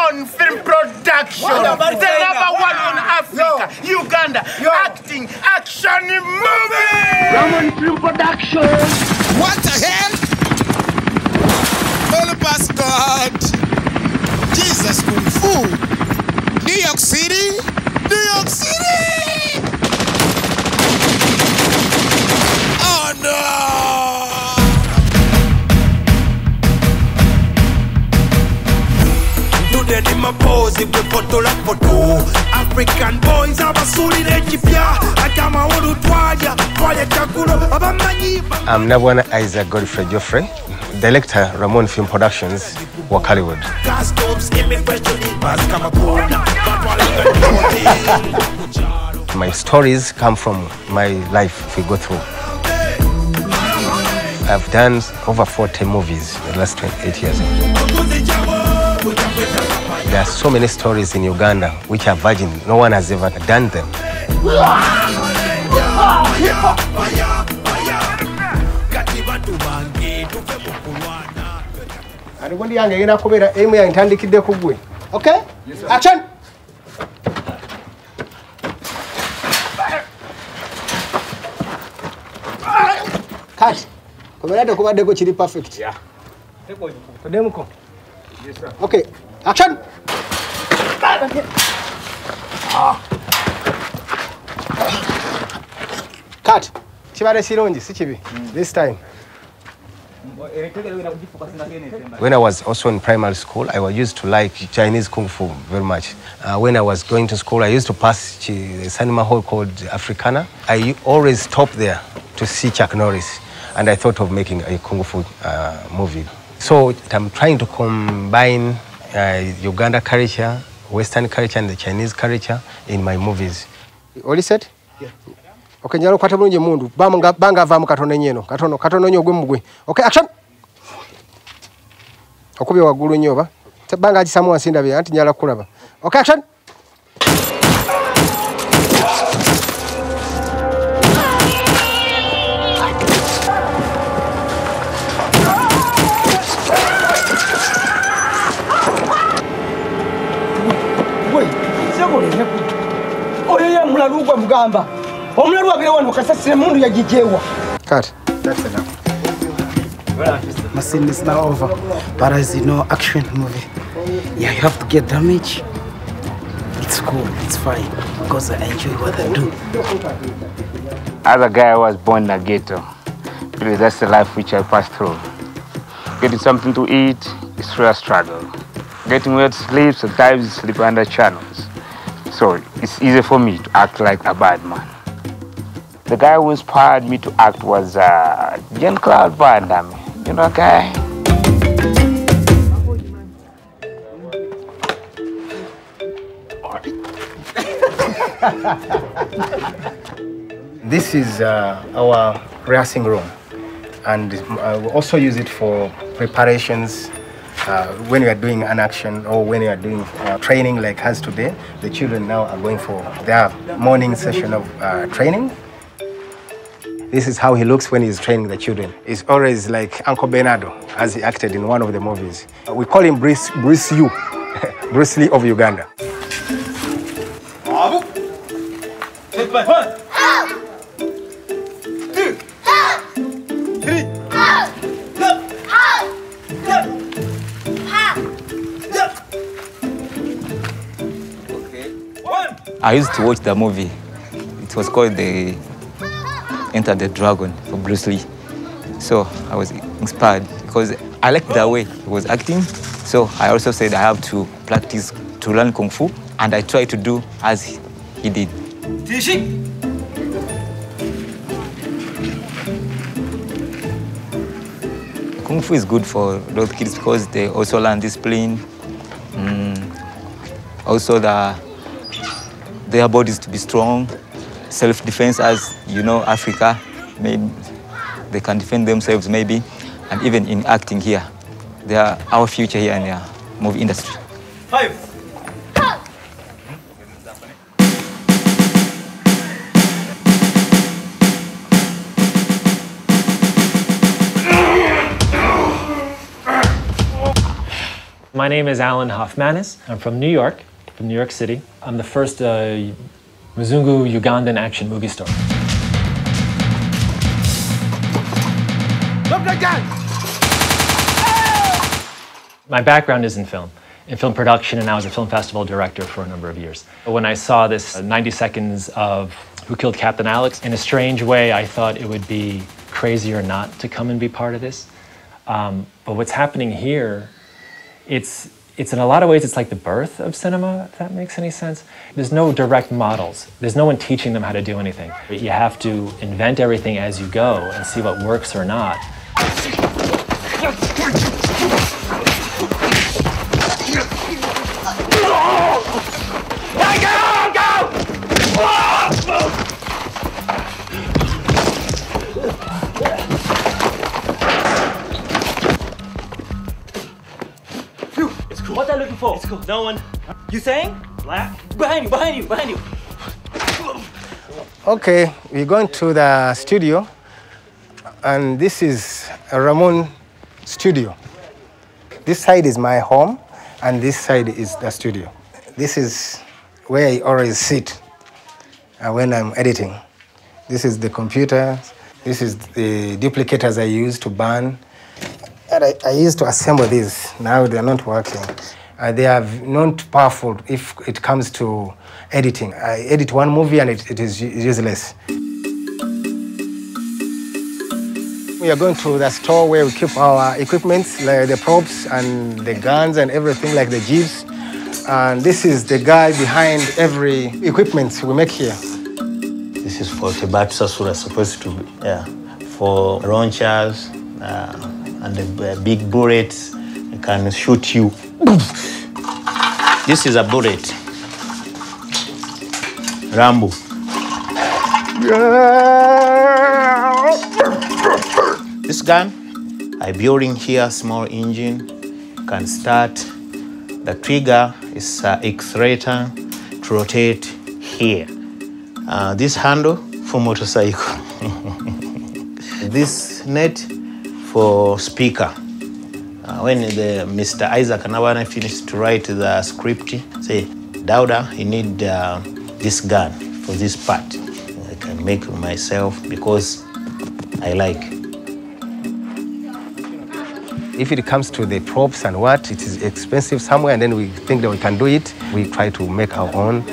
Ramon Film Productions, the #1 in Africa, Uganda, acting action movie. Ramon Film Productions. What the hell? Help us, God. Jesus kungfu. New York City. New York City. Oh no. Today in my pose, we photo la photo. African boys have a soul in Ethiopia. I'm Nabwana Isaac Godfrey Geoffrey, director, Ramon Film Productions, Wakaliwood. My stories come from my life if we go through. I've done over 40 movies in the last 28 years. There are so many stories in Uganda which are virgin. No one has ever done them. Okay? Yes, action! Cut. Perfect. Yeah. Okay, action! Cut. This time. When I was also in primary school, I used to like Chinese kung fu very much. When I was going to school, I used to pass the cinema hall called Africana. I always stopped there to see Chuck Norris, and I thought of making a kung fu movie. So I'm trying to combine Uganda culture, Western culture, and the Chinese culture in my movies. All set? Yeah. Okay, njalo kwata bulungi mundu. Banga ava mu katono nyeno. Katono nyo gwe mugwe. Okay, action. Okubye wagulu nyo ba. Banga ajisamu asinda bya anti njala kulaba. Okay, action. Cut. That's enough. My scene is now over, but as you know, action movie, yeah, you have to get damage. It's cool, it's fine, because I enjoy what I do. As a guy who was born in a ghetto, really that's the life which I passed through. Getting something to eat is real struggle. Getting where to sleep, sometimes you sleep under channels. So it's easy for me to act like a bad man. The guy who inspired me to act was Jean-Claude Van Damme. You know, guy? This is our rehearsing room, and we also use it for preparations. When we are doing an action or when we are doing training like us today, the children now are going for their morning session of training. This is how he looks when he's training the children. He's always like Uncle Bernardo, as he acted in one of the movies. We call him Bruce Lee, Bruce Lee of Uganda. I used to watch the movie. It was called Enter the Dragon for Bruce Lee. So I was inspired because I liked the way he was acting. So I also said I have to practice to learn Kung Fu, and I tried to do as he did. Kung Fu is good for those kids because they also learn discipline. Also their bodies to be strong, self-defense, as you know, Africa, maybe they can defend themselves maybe, and even in acting here, they are our future here in the movie industry. 5. My name is Alan Hoffmanis. I'm from New York City. I'm the first Mzungu Ugandan action movie star. Look again! My background is in film production, and I was a film festival director for a number of years. When I saw this 90 seconds of Who Killed Captain Alex, in a strange way, I thought it would be crazier not to come and be part of this. But what's happening here, it's in a lot of ways, it's like the birth of cinema, if that makes any sense. There's no direct models. There's no one teaching them how to do anything. You have to invent everything as you go and see what works or not. What are you looking for? It's cool. No one. You saying? Black? Behind you. Okay, we're going to the studio, and this is a Ramon studio. This side is my home, and this side is the studio. This is where I always sit when I'm editing. This is the computer. This is the duplicators I use to burn. And I used to assemble these. Now they're not working. They are not powerful if it comes to editing. I edit one movie and it is useless. We are going to the store where we keep our equipment, like the props and the guns and everything, like the jeeps. And this is the guy behind every equipment we make here. This is for Terbaru Sasura, supposed to be, for launchers and the big bullets. It can shoot you. This is a bullet. Rambo. This gun, I building here a small engine, can start. The trigger is accelerator to rotate here. This handle for motorcycle. This net for speaker. When Mr. Isaac Nawana finished to write the script, say, Dauda, you need this gun for this part. I can make it myself because I like. If it comes to the props and what, it is expensive somewhere, and then we think that we can do it, we try to make our own.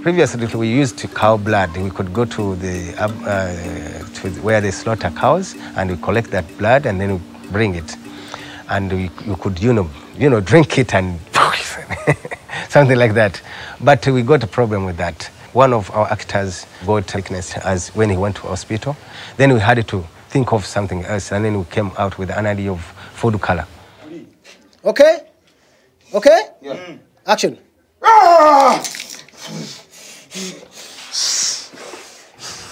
Previously, we used cow blood. We could go to where they slaughter cows, and we collect that blood, and then we bring it, and we could, drink it and something like that. But we got a problem with that. One of our actors got sickness as when he went to hospital. Then we had to think of something else, and then we came out with an idea of food color. Okay? Okay? Yeah. Action.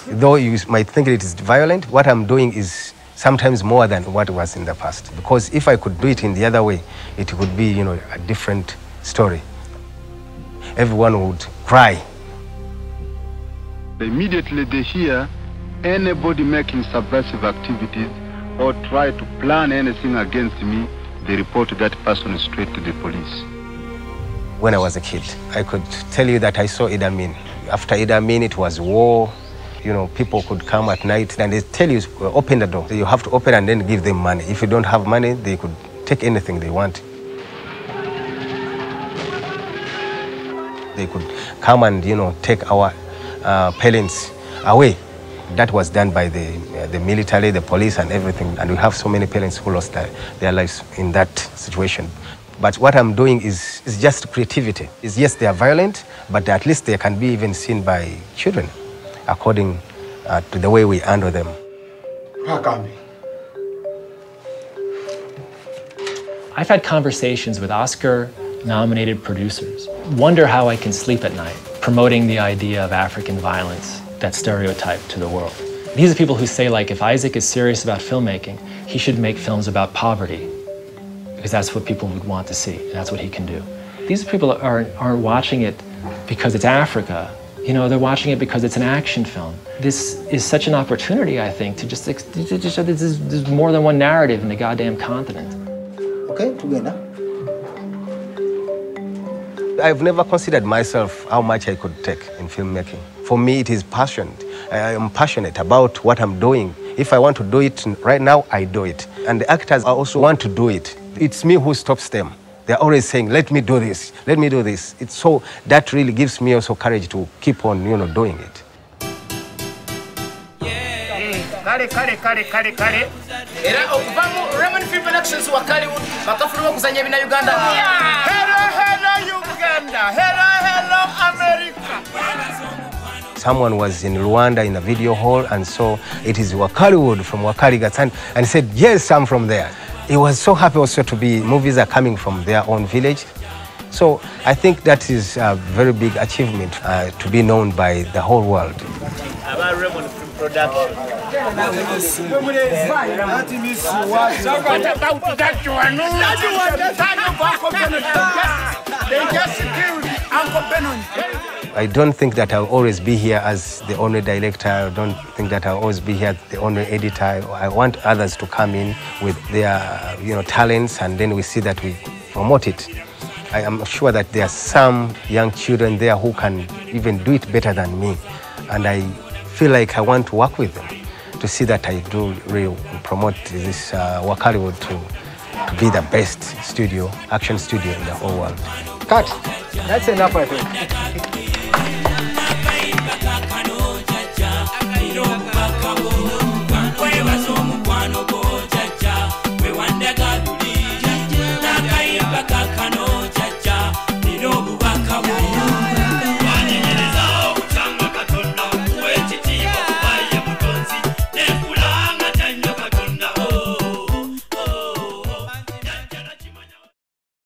Though you might think it is violent, what I'm doing is sometimes more than what was in the past. Because if I could do it in the other way, it would be, a different story. Everyone would cry. Immediately they hear anybody making subversive activities or try to plan anything against me, they report that person straight to the police. When I was a kid, I could tell you that I saw Idi Amin. After Idi Amin, it was war. People could come at night and they tell you, open the door. You have to open and then give them money. If you don't have money, they could take anything they want. They could come and, take our parents away. That was done by the military, the police and everything. And we have so many parents who lost their lives in that situation. But what I'm doing is just creativity. It's yes, they are violent, but at least they can be even seen by children, according to the way we handle them. I've had conversations with Oscar-nominated producers. Wonder how I can sleep at night, promoting the idea of African violence, that stereotype, to the world. These are people who say, if Isaac is serious about filmmaking, he should make films about poverty. because that's what people would want to see, and that's what he can do. These people aren't watching it because it's Africa. You know, they're watching it because it's an action film. This is such an opportunity, I think, to just show that there's more than one narrative in the goddamn continent. Okay, together. I've never considered myself how much I could take in filmmaking. For me, it is passion. I am passionate about what I'm doing. If I want to do it right now, I do it. And the actors also want to do it. It's me who stops them. They're always saying, let me do this, let me do this. It's so, that really gives me also courage to keep on, you know, doing it. Era okuvamu Ramon Film Productions Wakaliwood bakafuluma kuzanya bina Uganda. Hello Uganda. Hello America. Someone was in Rwanda in a video hall and saw it is Wakaliwood from Wakaliga and he said, yes, I'm from there. He was so happy also to be, movies are coming from their own village. So I think that is a very big achievement to be known by the whole world. About Ramon Film Productions. I don't think that I'll always be here as the only director. I don't think that I'll always be here as the only editor. I want others to come in with their, you know, talents, and then we see that we promote it. I am sure that there are some young children there who can even do it better than me, and I feel like I want to work with them to see that I do really promote this Wakaliwood to be the best studio, action studio in the whole world. Cut. That's enough, I think.